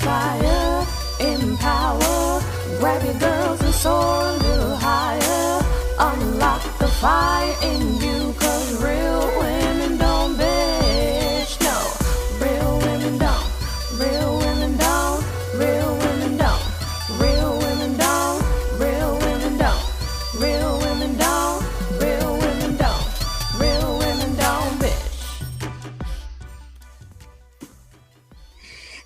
inspire, empower, grab your girls and soar a little higher. Unlock the fire in you, 'cause real women don't bitch, no. Real women don't, real women don't, real women don't, real women don't, real women don't, real women don't, real women don't, real women don't bitch.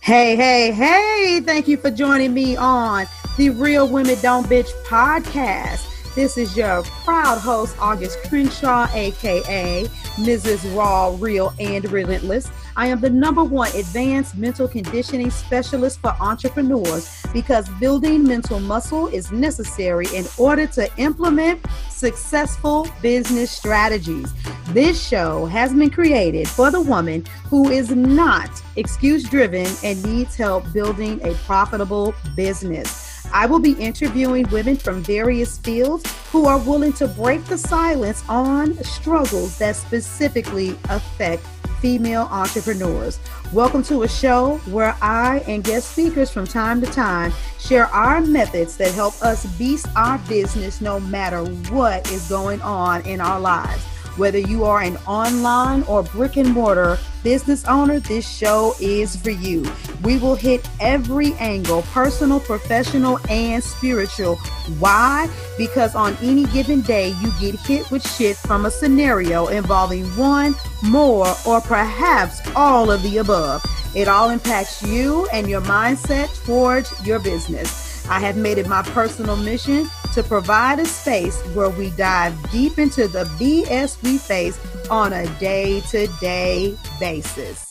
Hey, thank you for joining me on the Real Women Don't Bitch podcast. This is your proud host, August Crenshaw, aka Mrs. Raw, Real, and Relentless. I am the #1 advanced mental conditioning specialist for entrepreneurs because building mental muscle is necessary in order to implement successful business strategies. This show has been created for the woman who is not excuse-driven and needs help building a profitable business. I will be interviewing women from various fields who are willing to break the silence on struggles that specifically affect female entrepreneurs. Welcome to a show where I and guest speakers from time to time share our methods that help us beast our business no matter what is going on in our lives. Whether you are an online or brick and mortar business owner, this show is for you. We will hit every angle, personal, professional, and spiritual. Why? Because on any given day, you get hit with shit from a scenario involving one, more, or perhaps all of the above. It all impacts you and your mindset towards your business. I have made it my personal mission to provide a space where we dive deep into the BS we face on a day-to-day basis.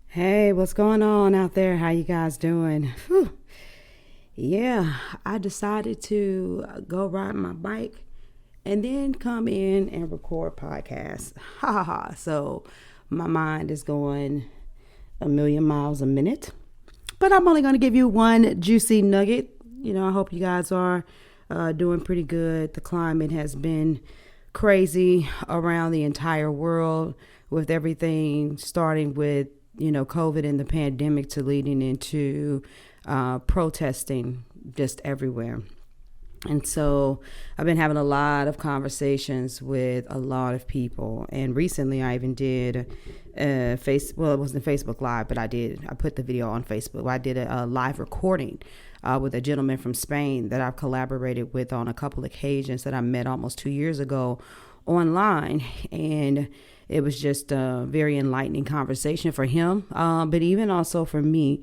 Hey, what's going on out there? How you guys doing? Whew. Yeah, I decided to go ride my bike and then come in and record podcasts. So my mind is going a million miles a minute. But I'm only going to give you one juicy nugget. You know, I hope you guys are doing pretty good. The climate has been crazy around the entire world, with everything starting with, COVID and the pandemic to leading into protesting just everywhere. And so I've been having a lot of conversations with a lot of people. And recently I even did it wasn't Facebook Live, but I put the video on Facebook. I did a live recording with a gentleman from Spain that I've collaborated with on a couple occasions that I met almost 2 years ago online. And it was just a very enlightening conversation for him, but even also for me,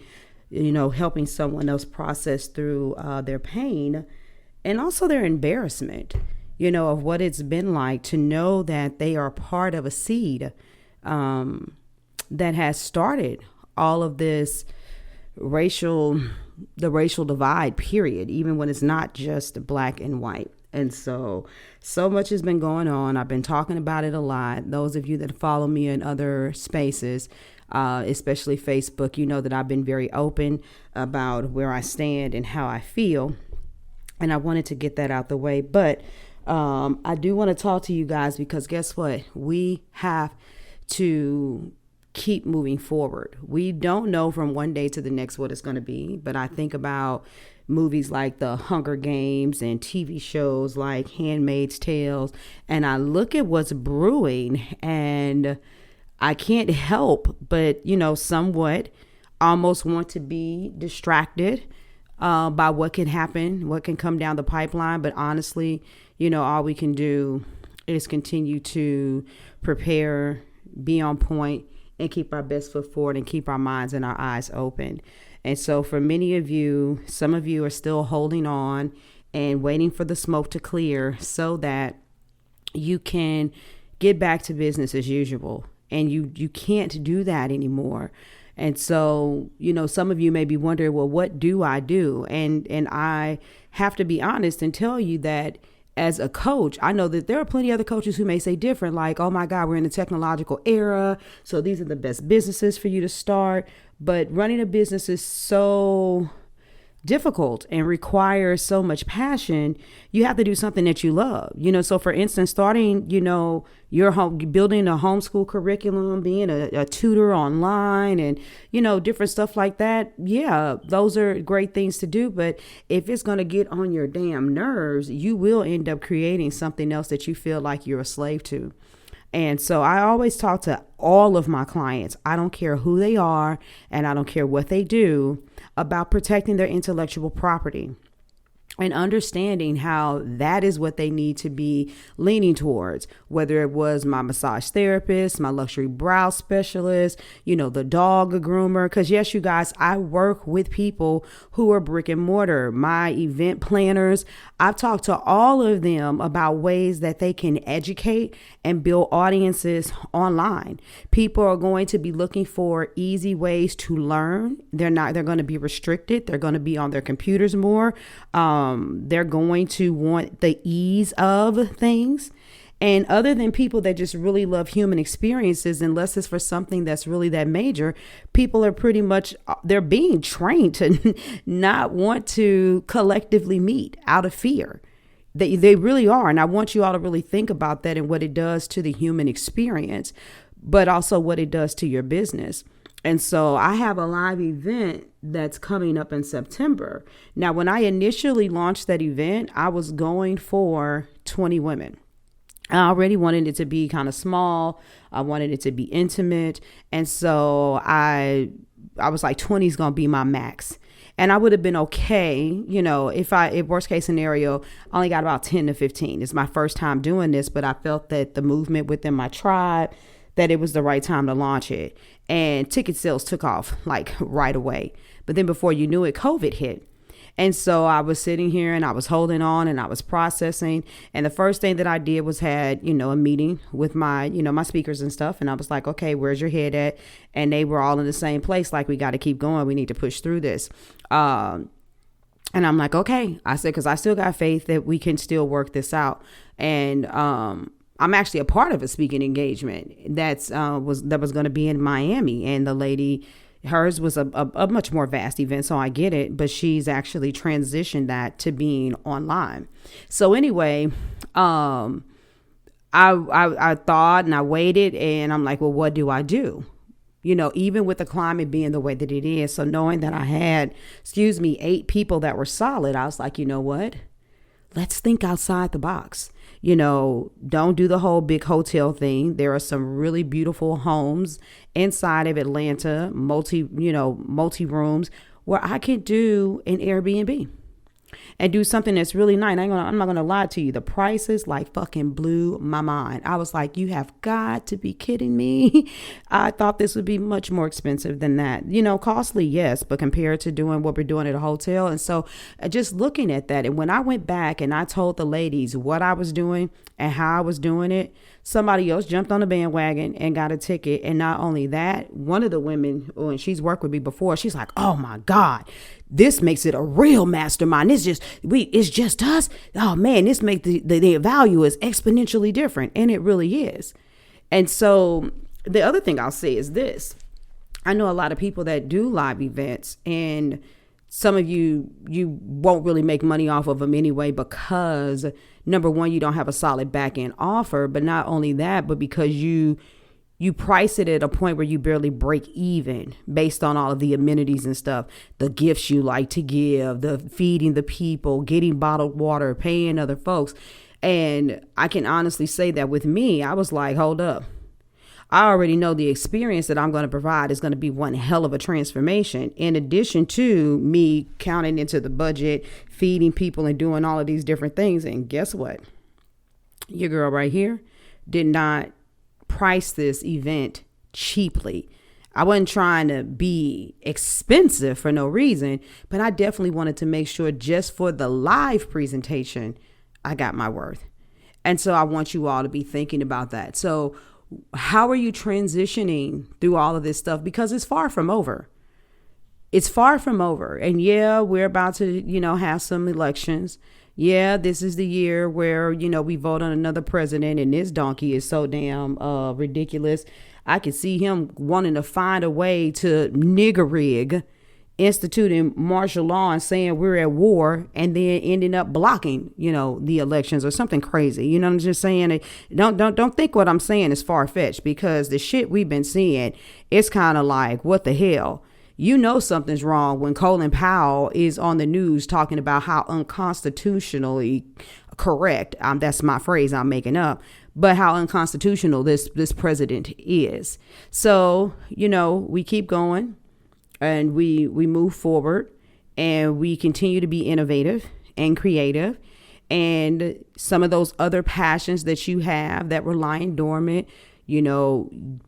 helping someone else process through their pain and also their embarrassment, of what it's been like to know that they are part of a seed that has started all of this racial divide, period, even when it's not just black and white. And so much has been going on. I've been talking about it a lot. Those of you that follow me in other spaces, especially Facebook, you know that I've been very open about where I stand and how I feel. And I wanted to get that out the way. But I do want to talk to you guys because guess what? We have to keep moving forward. We don't know from one day to the next what it's going to be. But I think about movies like The Hunger Games and TV shows like Handmaid's Tales. And I look at what's brewing and I can't help but, somewhat almost want to be distracted by what can happen, what can come down the pipeline. But honestly, all we can do is continue to prepare, be on point, and keep our best foot forward and keep our minds and our eyes open. And so for many of you, some of you are still holding on and waiting for the smoke to clear so that you can get back to business as usual. And you can't do that anymore. And so, some of you may be wondering, well, what do I do? And I have to be honest and tell you that as a coach, I know that there are plenty of other coaches who may say different, like, oh my God, we're in a technological era, so these are the best businesses for you to start. But running a business is so difficult and requires so much passion, you have to do something that you love. So for instance, starting, your home, building a homeschool curriculum, being a tutor online and, different stuff like that. Yeah, those are great things to do. But if it's going to get on your damn nerves, you will end up creating something else that you feel like you're a slave to. And so I always talk to all of my clients. I don't care who they are and I don't care what they do, about protecting their intellectual property and understanding how that is what they need to be leaning towards, whether it was my massage therapist, my luxury brow specialist, the dog groomer. Because yes, you guys, I work with people who are brick and mortar, my event planners. I've talked to all of them about ways that they can educate and build audiences online. People are going to be looking for easy ways to learn. They're going to be restricted. They're going to be on their computers more. They're going to want the ease of things. And other than people that just really love human experiences, unless it's for something that's really that major, people are pretty much, they're being trained to not want to collectively meet out of fear. They really are. And I want you all to really think about that and what it does to the human experience, but also what it does to your business. And so I have a live event that's coming up in September. Now, when I initially launched that event, I was going for 20 women. I already wanted it to be kind of small. I wanted it to be intimate. And so I was like, 20 is going to be my max. And I would have been okay, if worst case scenario, I only got about 10 to 15. It's my first time doing this, but I felt that the movement within my tribe, that it was the right time to launch it. And ticket sales took off like right away. But then before you knew it, COVID hit. And so I was sitting here and I was holding on and I was processing. And the first thing that I did was had, a meeting with my, my speakers and stuff. And I was like, okay, where's your head at? And they were all in the same place. Like, we got to keep going. We need to push through this. And I'm like, okay, I said, because I still got faith that we can still work this out. And I'm actually a part of a speaking engagement that was going to be in Miami. And the lady, hers was a much more vast event, so I get it, but she's actually transitioned that to being online. So anyway, I thought and I waited and I'm like, well, what do I do? Even with the climate being the way that it is. So knowing that I had, 8 people that were solid, I was like, you know what? Let's think outside the box. Don't do the whole big hotel thing. There are some really beautiful homes inside of Atlanta, multi rooms, where I could do an Airbnb and do something that's really nice. I'm not going to lie to you. The prices like fucking blew my mind. I was like, you have got to be kidding me. I thought this would be much more expensive than that. Costly, yes, but compared to doing what we're doing at a hotel. And so just looking at that. And when I went back and I told the ladies what I was doing and how I was doing it, somebody else jumped on the bandwagon and got a ticket. And not only that, one of the women, when she's worked with me before, she's like, oh my God, this makes it a real mastermind. It's just us. Oh man, this makes the value is exponentially different. And it really is. And so the other thing I'll say is this. I know a lot of people that do live events, and some of you won't really make money off of them anyway, because number one, you don't have a solid back end offer, but not only that, but because you price it at a point where you barely break even based on all of the amenities and stuff, the gifts you like to give, the feeding the people, getting bottled water, paying other folks. And I can honestly say that with me, I was like, hold up. I already know the experience that I'm going to provide is going to be one hell of a transformation, in addition to me counting into the budget, feeding people and doing all of these different things. And guess what? Your girl right here did not price this event cheaply. I wasn't trying to be expensive for no reason, but I definitely wanted to make sure just for the live presentation, I got my worth. And so I want you all to be thinking about that. So how are you transitioning through all of this stuff? Because it's far from over. It's far from over. And yeah, we're about to, have some elections. Yeah, this is the year where, we vote on another president, and this donkey is so damn ridiculous. I could see him wanting to find a way to nigger rig instituting martial law and saying we're at war and then ending up blocking, the elections or something crazy. I'm just saying, don't think what I'm saying is far-fetched, because the shit we've been seeing, it's kind of like, what the hell? Something's wrong when Colin Powell is on the news talking about how unconstitutionally correct, that's my phrase I'm making up, but how unconstitutional this president is. So, we keep going. And we move forward, and we continue to be innovative and creative. And some of those other passions that you have that were lying dormant,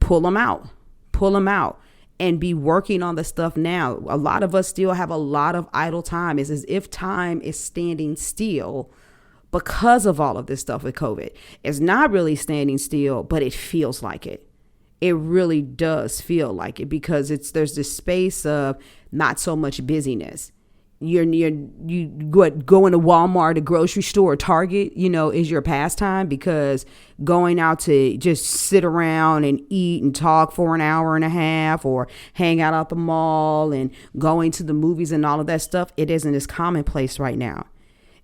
pull them out and be working on the stuff now. A lot of us still have a lot of idle time. It's as if time is standing still because of all of this stuff with COVID. It's not really standing still, but it feels like it. It really does feel like it, because there's this space of not so much busyness. You going to Walmart, a grocery store, Target, is your pastime, because going out to just sit around and eat and talk for an hour and a half, or hang out at the mall and going to the movies and all of that stuff, it isn't as commonplace right now.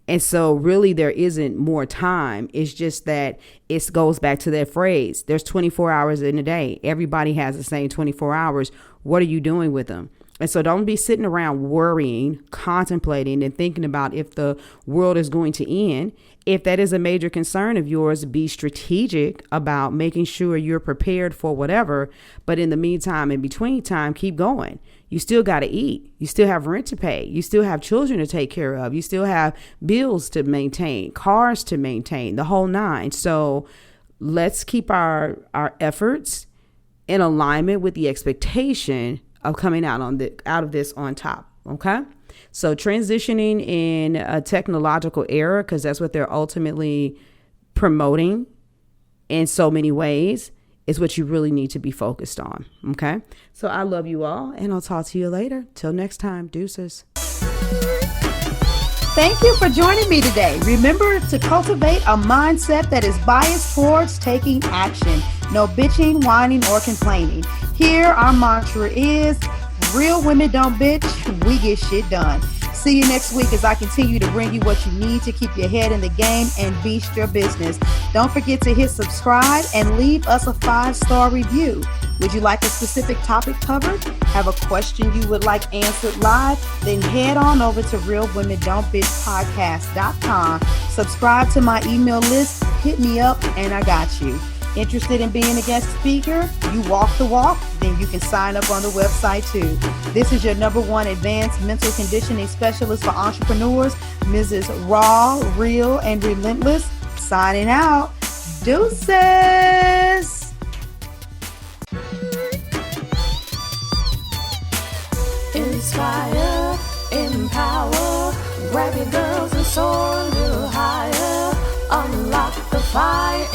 And so really there isn't more time. It's just that it goes back to that phrase. There's 24 hours in a day. Everybody has the same 24 hours. What are you doing with them? And so don't be sitting around worrying, contemplating, and thinking about if the world is going to end. If that is a major concern of yours, be strategic about making sure you're prepared for whatever. But in the meantime, in between time, keep going. You still got to eat. You still have rent to pay. You still have children to take care of. You still have bills to maintain, cars to maintain, the whole nine. So let's keep our efforts in alignment with the expectation of coming out of this on top. Okay. So transitioning in a technological era, because that's what they're ultimately promoting in so many ways, is what you really need to be focused on. Okay. So I love you all, and I'll talk to you later. Till next time. Deuces. Thank you for joining me today. Remember to cultivate a mindset that is biased towards taking action. No bitching, whining, or complaining. Here, our mantra is, real women don't bitch, we get shit done. See you next week as I continue to bring you what you need to keep your head in the game and beast your business. Don't forget to hit subscribe and leave us a 5-star review. Would you like a specific topic covered? Have a question you would like answered live? Then head on over to realwomen.don't bitch.podcast.com. Subscribe to my email list, hit me up, and I got you. Interested in being a guest speaker? You walk the walk? Then you can sign up on the website too. This is your #1 advanced mental conditioning specialist for entrepreneurs, Mrs. Raw, Real, and Relentless, signing out. Deuces! Inspire, empower, grab your girls and soar a little higher. Unlock the fire